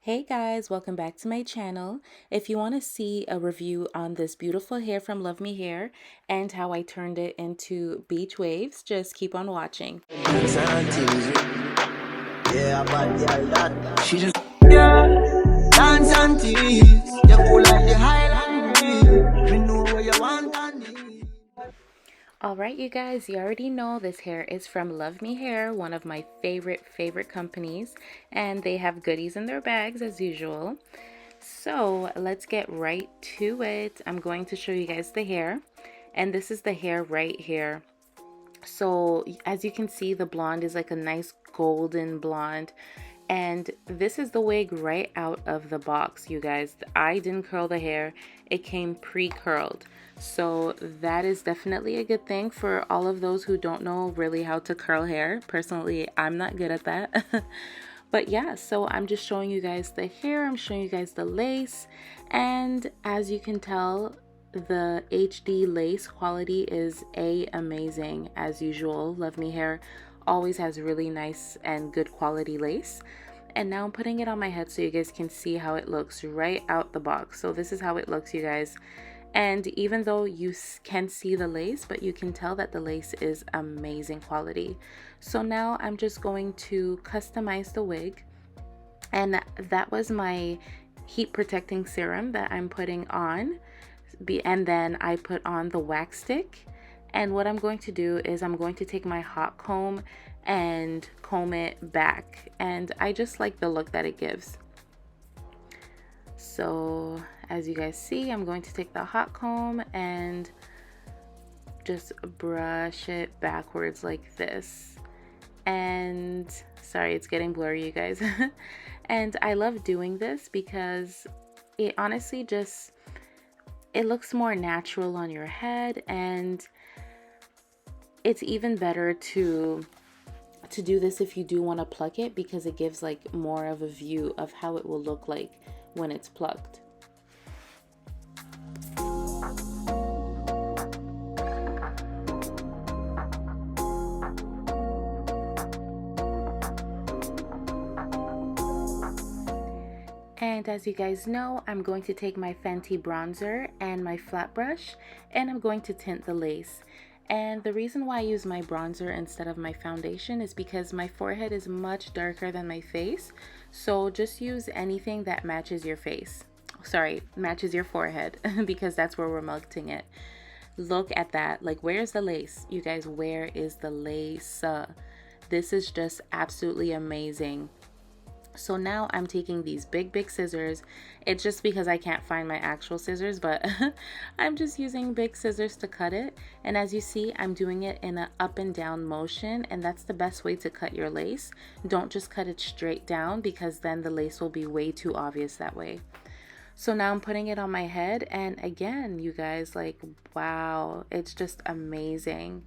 Hey guys, welcome back to my channel. If you want to see a review on this beautiful hair from Luvmehair and how I turned it into beach waves, just keep on watching. Yeah, but girl, that she just dance and tease. You cool like the Highland breeze. We know where you want and need. Alright you guys, you already know this hair is from Luvmehair, one of my favorite companies, and they have goodies in their bags as usual. So let's get right to it. I'm going to show you guys the hair, and this is the hair right here. So as you can see, the blonde is like a nice golden blonde, and this is the wig right out of the box, you guys. I didn't curl the hair, it came pre-curled, so that is definitely a good thing for all of those who don't know really how to curl hair. Personally, I'm not good at that. But yeah, so I'm just showing you guys the hair, I'm showing you guys the lace, and as you can tell, the HD lace quality is amazing as usual. Luvmehair always has really nice and good quality lace. And now I'm putting it on my head so you guys can see how it looks right out the box. So this is how it looks, you guys. And even though you can see the lace, but you can tell that the lace is amazing quality. So now I'm just going to customize the wig. And that was my heat protecting serum that I'm putting on. And then I put on the wax stick. And what I'm going to do is I'm going to take my hot comb and comb it back. And I just like the look that it gives. So as you guys see, I'm going to take the hot comb and just brush it backwards like this. And sorry, it's getting blurry, you guys. And I love doing this because it honestly just, it looks more natural on your head, and it's even better to do this if you do want to pluck it, because it gives like more of a view of how it will look like when it's plucked. And as you guys know, I'm going to take my Fenty bronzer and my flat brush, and I'm going to tint the lace. And the reason why I use my bronzer instead of my foundation is because my forehead is much darker than my face. So just use anything that matches your face. Sorry, matches your forehead, because that's where we're melting it. Look at that. Like, where's the lace? You guys, where is the lace? This is just absolutely amazing. So now I'm taking these big scissors. It's just because I can't find my actual scissors, but I'm just using big scissors to cut it. And as you see, I'm doing it in an up and down motion, and that's the best way to cut your lace. Don't just cut it straight down, because then the lace will be way too obvious that way. So now I'm putting it on my head, and again, you guys, like, wow, it's just amazing.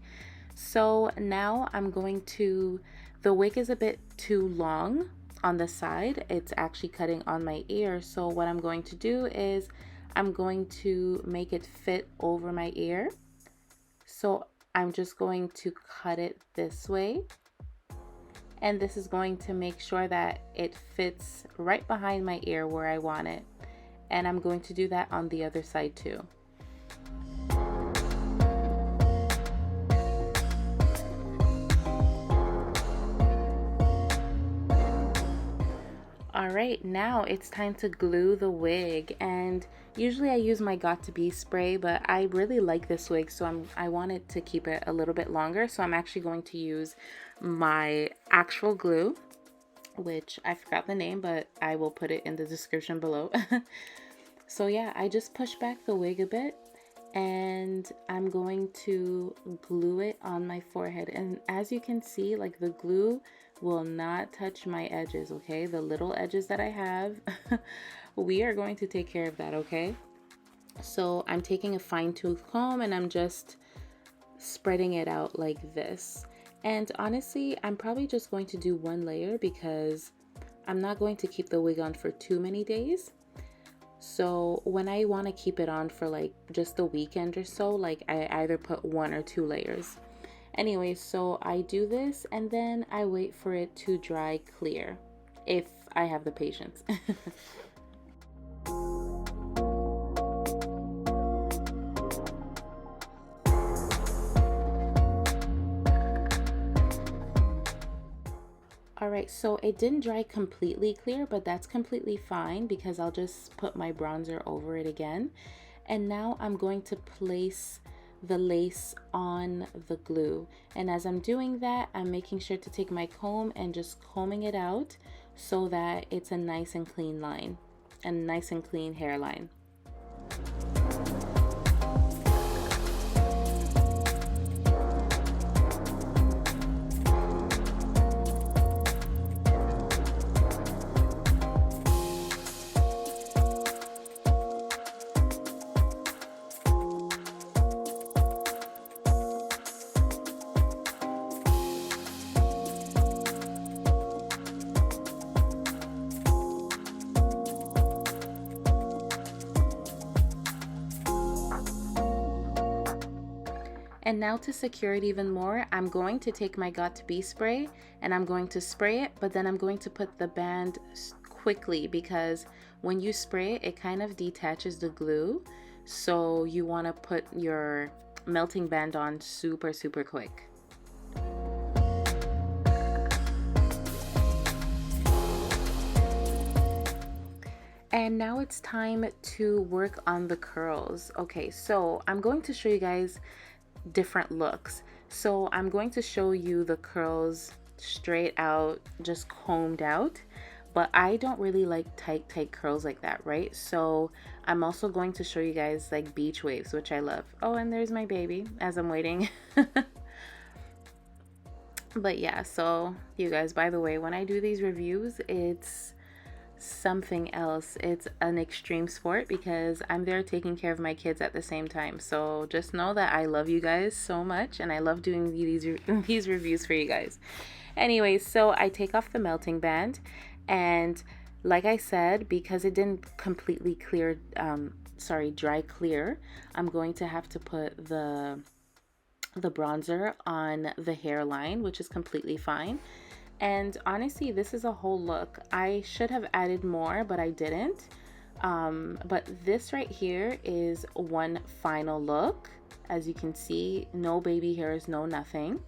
So now I'm going to, the wig is a bit too long on the side. It's actually cutting on my ear. So what I'm going to do is I'm going to make it fit over my ear. So I'm just going to cut it this way. And this is going to make sure that it fits right behind my ear where I want it. And I'm going to do that on the other side too. Alright, now it's time to glue the wig, and usually I use my Got2b spray, but I really like this wig, so I wanted to keep it a little bit longer, so I'm actually going to use my actual glue, which I forgot the name, but I will put it in the description below. So yeah, I just push back the wig a bit, and I'm going to glue it on my forehead. And as you can see, like, the glue will not touch my edges, okay? The little edges that I have, we are going to take care of that, okay? So I'm taking a fine-tooth comb and I'm just spreading it out like this. And honestly, I'm probably just going to do one layer because I'm not going to keep the wig on for too many days. So when I want to keep it on for like just the weekend or so, like, I either put 1 or 2 layers. Anyway, so I do this and then I wait for it to dry clear. If I have the patience. Alright, so it didn't dry completely clear, but that's completely fine because I'll just put my bronzer over it again. And now I'm going to place the lace on the glue. And as I'm doing that, I'm making sure to take my comb and just combing it out so that it's a nice and clean line, a nice and clean hairline. And now to secure it even more, I'm going to take my Got2b spray and I'm going to spray it, but then I'm going to put the band quickly because when you spray it, it kind of detaches the glue. So you want to put your melting band on super, super quick. And now it's time to work on the curls. Okay, so I'm going to show you guys different looks. So I'm going to show you the curls straight out, just combed out, but I don't really like tight curls like that, right? So I'm also going to show you guys like beach waves, which I love. Oh, and there's my baby as I'm waiting. But yeah, so you guys, by the way, when I do these reviews, it's something else. It's an extreme sport because I'm there taking care of my kids at the same time. So just know that I love you guys so much and I love doing these reviews for you guys. Anyways, so I take off the melting band, and like I said, because it didn't completely dry clear, I'm going to have to put the bronzer on the hairline, which is completely fine. And honestly, this is a whole look. I should have added more, but I didn't. But this right here is one final look. As you can see, no baby hairs, no nothing.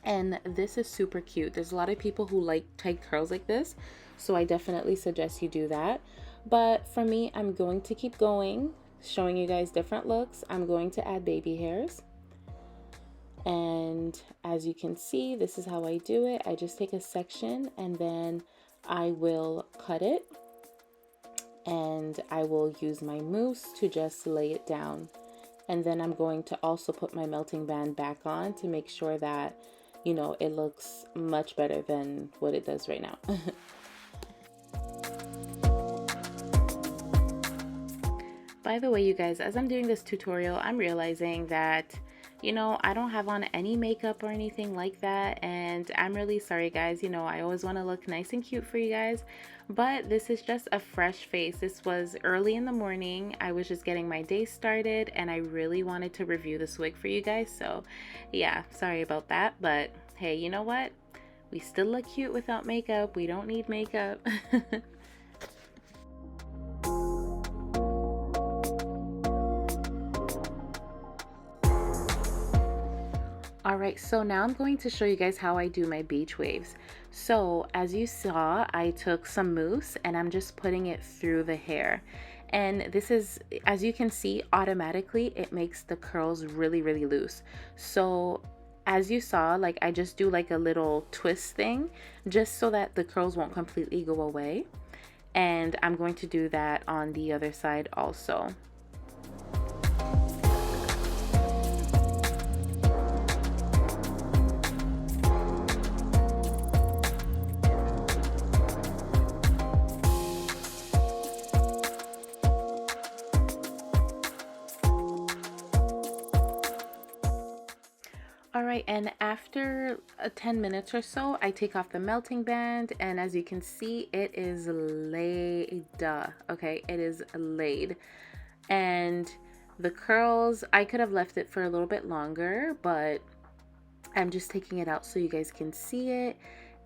And this is super cute. There's a lot of people who like tight curls like this, so I definitely suggest you do that. But for me, I'm going to keep going, showing you guys different looks. I'm going to add baby hairs. And as you can see, this is how I do it. I just take a section and then I will cut it, and I will use my mousse to just lay it down. And then I'm going to also put my melting band back on to make sure that, you know, it looks much better than what it does right now. By the way, you guys, as I'm doing this tutorial, I'm realizing that, you know, I don't have on any makeup or anything like that, and I'm really sorry, guys. You know, I always want to look nice and cute for you guys, but this is just a fresh face. This was early in the morning. I was just getting my day started, and I really wanted to review this wig for you guys, so yeah, sorry about that, but hey, you know what? We still look cute without makeup. We don't need makeup. Alright, so now I'm going to show you guys how I do my beach waves. So as you saw, I took some mousse and I'm just putting it through the hair. And this is, as you can see, automatically it makes the curls really, really loose. So as you saw, like I just do like a little twist thing just so that the curls won't completely go away. And I'm going to do that on the other side also. Alright, and after 10 minutes or so, I take off the melting band, and as you can see, it is laid. Okay, it is laid. And the curls, I could have left it for a little bit longer, but I'm just taking it out so you guys can see it.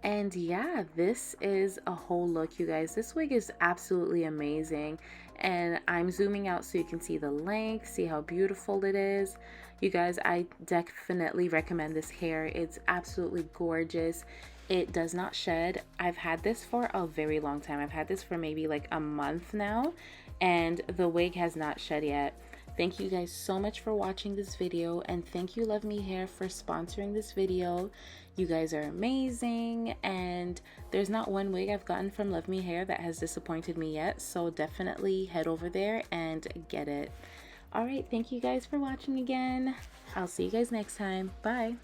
And yeah, this is a whole look, you guys. This wig is absolutely amazing. And I'm zooming out so you can see the length, see how beautiful it is. You guys, I definitely recommend this hair. It's absolutely gorgeous. It does not shed. I've had this for a very long time. I've had this for maybe like a month now, and the wig has not shed yet. Thank you guys so much for watching this video, and thank you Luvmehair for sponsoring this video. You guys are amazing, and there's not one wig I've gotten from Luvmehair that has disappointed me yet, so definitely head over there and get it. Alright, thank you guys for watching again. I'll see you guys next time. Bye!